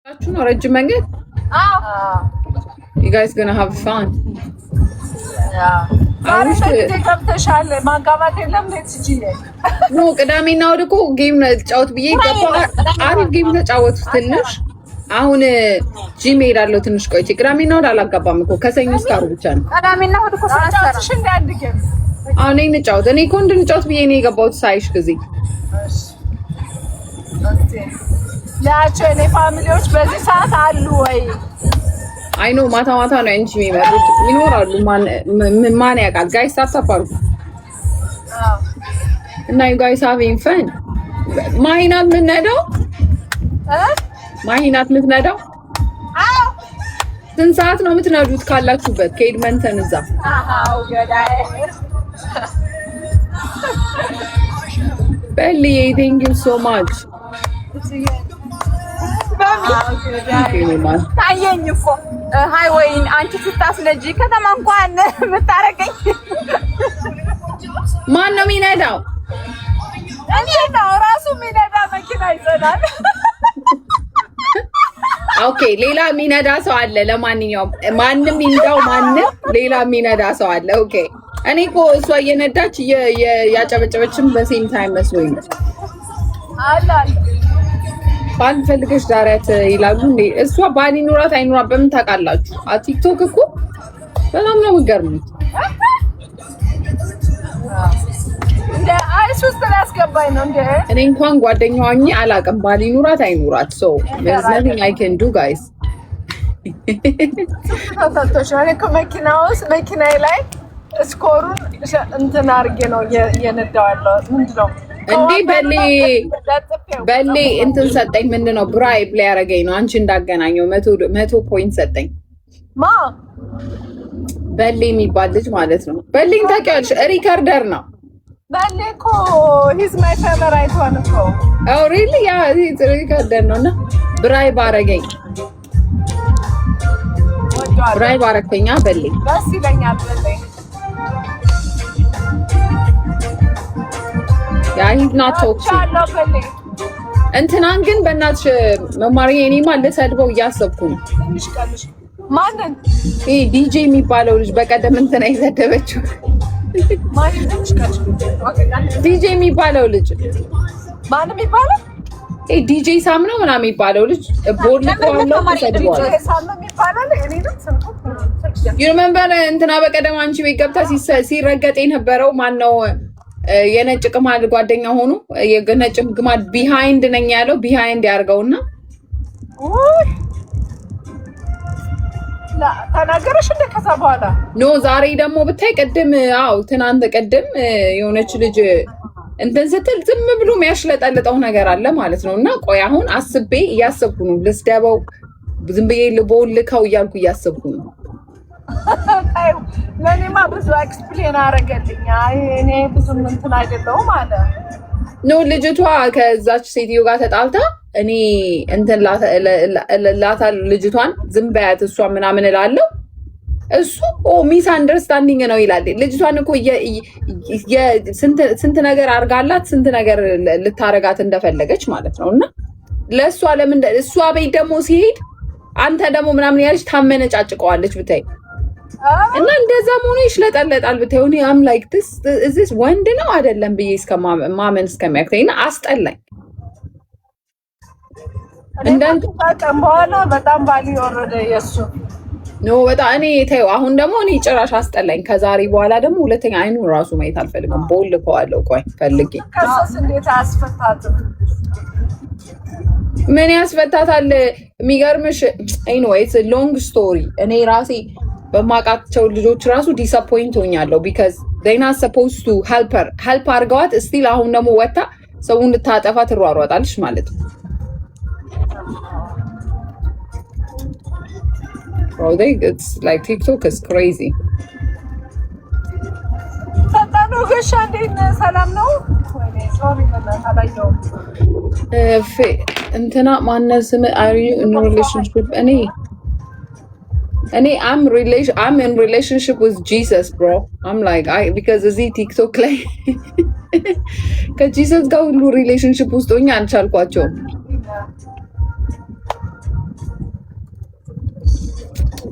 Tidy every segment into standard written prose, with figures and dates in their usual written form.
ነው ረጅም መንገድ። You guys gonna have fun? ቅዳሜና እሑድ እኮ ጌም ጫወት ብዬ አሪፍ ጌም ተጫወቱ ትንሽ። አሁን ጂም እሄዳለሁ ትንሽ ቆይቼ። ቅዳሜና እሑድ አላጋባም እኮ ከሰኞ እስከ ዓርብ ብቻ ነው። ቅዳሜና እሑድ እኮ ስለሰራሽ እንደ አንድ ጌም አሁን እንጫወት። እኔ እኮ እንድንጫወት ብዬ ነው የገባሁት ሳይሽ ጊዜ ለአቸው ፋሚሊዎች በዚህ ሰዓት አሉ ወይ? አይ ኖ ማታ ማታ ነው እንጂ የሚመጡት ይኖራሉ። ማን ያውቃል? ጋይስ አታፋሩ እና you guys having fun? ማሂናት የምትነዳው ማሂናት የምትነዳው ስንት ሰዓት ነው የምትነዱት ካላችሁበት ከኤድመንተን እዛ? በልዬ thank you so much ታየኝ እኮ ሃይ ወይን አንቺ ስታስነጂ ከተማ እንኳን የምታረገኝ ማን ነው የሚነዳው? እኔ ነው ራሱ የሚነዳ መኪና ይዘናል። ኦኬ ሌላ የሚነዳ ሰው አለ። ለማንኛውም ማንም ይንዳው ማንም ሌላ የሚነዳ ሰው አለ። ኦኬ እኔ እኮ እሷ እየነዳች ያጨበጨበችም በሴም ታይም መስሎኝ አላ ባል ፈልገሽ ዳሪያት ይላሉ እንዴ? እሷ ባል ይኑራት አይኑራት በምን ታውቃላችሁ? ቲክቶክ እኮ በጣም ነው የሚገርሙት። እንደ አይስ ውስጥ ላስገባኝ ነው እንዴ? እኔ እንኳን ጓደኛዋ ሆኜ አላውቅም ባል ይኑራት አይኑራት። so there's nothing I can do guys። መኪናዬ ላይ ስኮሩን እንትን አድርጌ ነው የነዳው ያለው ምንድን ነው እንዴ በሌ እንትን ሰጠኝ። ምንድነው ብራይብ ላይ ያረገኝ ነው አንቺ እንዳገናኘው 100 ፖይንት ሰጠኝ። ማ በሌ የሚባል ልጅ ማለት ነው። በሌን ታውቂዋለሽ? ሪከርደር ነው። በሌ እኮ ሂዝ ማይ ፌቨራይት ዋን እኮ ኦ ሪሊ ያ ሪከርደር ነውና ብራይብ አረገኝ። ብራይብ አረከኛ በሌ ደስ ይለኛል በሌ ያ he's not talking እንትናን ግን በእናትሽ መማሪያ እኔ ማለት ሰድበው እያሰብኩ ነው። ማንን? ዲጄ የሚባለው ልጅ በቀደም እንትና የሰደበችው ዲጄ የሚባለው ልጅ ማንም የሚባለው ዲጄ ሳም ነው ምናምን የሚባለው ልጅ ቦልቆዋለው ተሰድቧል። you remember እንትና በቀደም አንቺ ቤት ገብታ ሲረገጥ የነበረው ማን ነው? የነጭ ቅማል ጓደኛ ሆኖ የነጭ ቅማል ቢሃይንድ ነኝ ያለው ቢሃይንድ ያርገውና ተናገረሽ እንደ ከዛ በኋላ ኖ ዛሬ ደግሞ ብታይ ቅድም ትናንት ቅድም የሆነች ልጅ እንትን ስትል ዝም ብሎ የሚያሽለጠልጠው ነገር አለ ማለት ነው። እና ቆይ አሁን አስቤ እያሰብኩ ነው ልስደበው ዝም ብዬ ልቦልከው እያልኩ እያሰብኩ ነው። ለኔማ ብዙ ኤክስፕሌን አረገልኝ። እኔ ብዙ እንትን አይደለሁም አለ ኖ ልጅቷ ከዛች ሴትዮ ጋር ተጣልታ እኔ እንትን ላታ ልጅቷን ዝም በያት እሷ ምናምን እላለሁ እሱ ሚስ አንደርስታንዲንግ ነው ይላል። ልጅቷን እኮ ስንት ነገር አርጋላት ስንት ነገር ልታረጋት እንደፈለገች ማለት ነው። እና ለእሷ ለምን እሷ ቤት ደግሞ ሲሄድ አንተ ደግሞ ምናምን ያለች ታመነጫጭቀዋለች ብታይ እና እንደዛ ሆኖ ይሽለጠለጣል ብታይ እኔ አም ላይክ this ወንድ ነው አይደለም ብዬ ማመን እስከሚያክተኝ እና አስጠላኝ። እንደንቱ ታቀም በኋላ በጣም ባሊ ወረደ የሱ ኖ በጣም እኔ ተይው። አሁን ደግሞ እኔ ጭራሽ አስጠላኝ። ከዛሬ በኋላ ደግሞ ሁለተኛ አይኑን ራሱ ማየት አልፈልግም። ቦልከዋለሁ። ቆይ ፈልጌ ከሰስ እንዴት አስፈታትም? ምን ያስፈታታል? የሚገርምሽ ኤኒዌይስ ሎንግ ስቶሪ እኔ ራሴ በማውቃቸው ልጆች ራሱ ዲስአፖይንት ሆኛለሁ because they not supposed to help አርገዋት ስቲል አሁን ደግሞ ወጣ ሰውን ልታጠፋ ትሯሯጣለች ማለት ነው። Bro, it's like TikTok is crazy. ሰጣኑ ገሻንዴን ሰላም ነው ወይ? ሶሪ በላታላየው እንትና ማነው ስም? are you in a relationship? I'm in relationship with Jesus, bro. I'm like because እዚህ ቲክቶክ ላይ ከጂሰስ ጋር ሁሉ ሪሌሽንሺፕ ውስጥ ሆኜ አልቻልኳቸውም።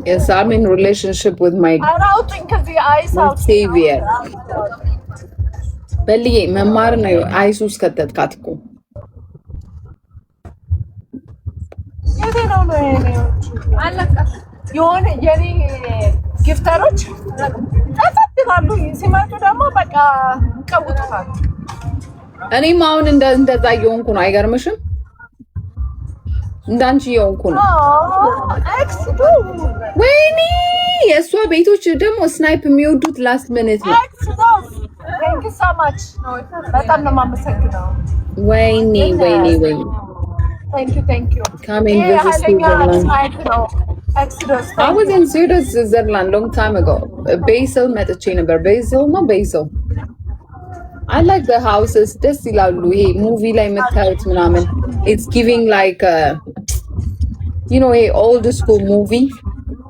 Yes, I'm in relationship with my savior. በልዬ መማር ነው አይሱስ ከተትካት እኮ የሆነ የኔ ጊፍተሮች ተፈትናሉ ሲመጡ ደግሞ በቃ ቀውጡታል። እኔም አሁን እንደዛ እየሆንኩ ነው። አይገርምሽም? እንዳንቺ እየሆንኩ ነው። ወይኔ የእሷ ቤቶች ደግሞ ስናይፕ የሚወዱት ላስት ሚኒት ነው። በጣም ነው የማመሰግነው። ወይኔ ወይኔ ወይኔ Coming visit Switzerland. I was in Switzerland long time ago. Basel መጥቼ ነበር። Basel. I like the houses. ደስ ይላሉ። ይሄ ሙቪ ላይ የምታዩት ምናምን it's giving like you know a old school movie.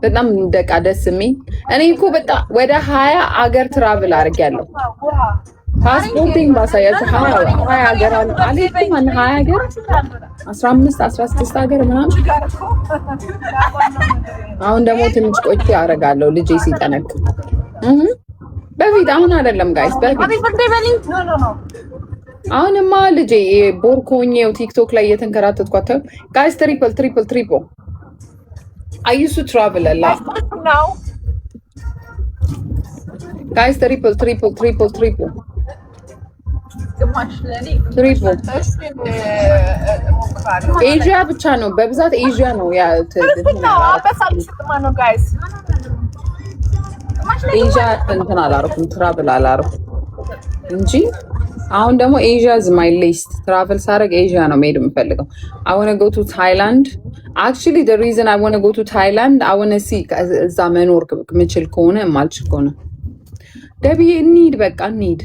በጣም ደቃ ደስ የሚል እኔ እኮ በጣም ወደ 20 አገር ትራቭል አድርጌያለሁ። ፓስፖርቲንግ ባሳያችሁ 20 ሀገር አለኝ። 20 ሀገር 15 16 ሀገር ምናምን። አሁን ደግሞ ትንሽ ቆይቼ አደርጋለሁ ልጄ ሲጠነቅ። በፊት አሁን አይደለም ጋይስ፣ በፊት አሁንማ ልጄ ቦርኮኜው ቲክቶክ ላይ እየተንከራተትኳት ጋይስ። ትሪፕል I used to travel a lot. Guys, triple. ኤዥያ ብቻ ነው በብዛት ኤዥያ ነው ያ ኤዥያ እንትን አላረኩም ትራቭል አላረኩም እንጂ አሁን ደግሞ ኤዥያ is my list ትራቭል ሳረግ ኤዥያ ነው መሄድ የምፈልገው። I want to go to Thailand. Actually the reason I want to go to Thailand I want to see እዛ መኖር ምችል ከሆነ ማልችል ከሆነ ደብዬ እንሂድ በቃ እንሂድ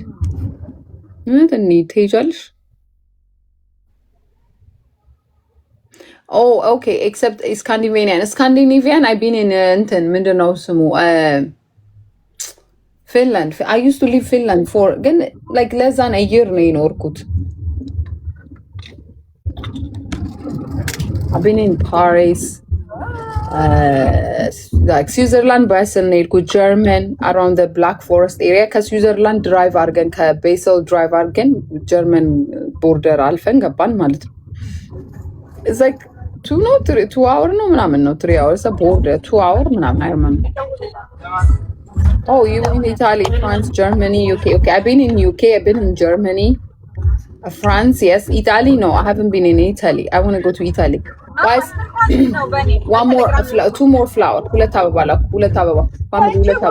ትሄጃለሽ? Oh, okay. Except Scandinavian. I've been in እንትን ምንድን ነው ስሙ Finland. I used to live Finland for ግን like less than a year ነው የኖርኩት። I've been in Paris. Like Switzerland Basel ነው የሄድኩት። German around the Black Forest area ከስዊዘርላንድ ድራይቭ አድርገን ከቤሰል ድራይቭ አድርገን ጀርመን ቦርደር አልፈን ገባን ማለት ነው። It's like 2 hour ነው ምናምን ነው 3 hours border 2 hour ምናምን I remember. Oh, you in Italy, France, Germany, UK. Okay, I've been in UK, I've been in Germany, France, yes. Italy, no, I haven't been in Italy. I want to go to Italy. Guys, two more flower. ሁለት አበባ ሁለት አበባ ማሮች ሁለት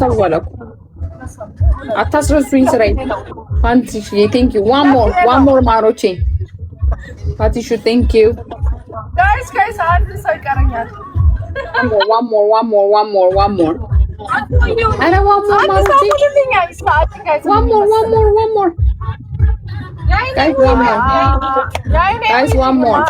አበባ ላኩ። አታስረሱኝ ስራዬ። ፋንቲሽ thank you. One more ማሮቼ ፋንቲሽ thank you. Guys, አንድ ሰው ይቀረኛል። One more. I don't want more ማሮቼ። One more. Guys, one more.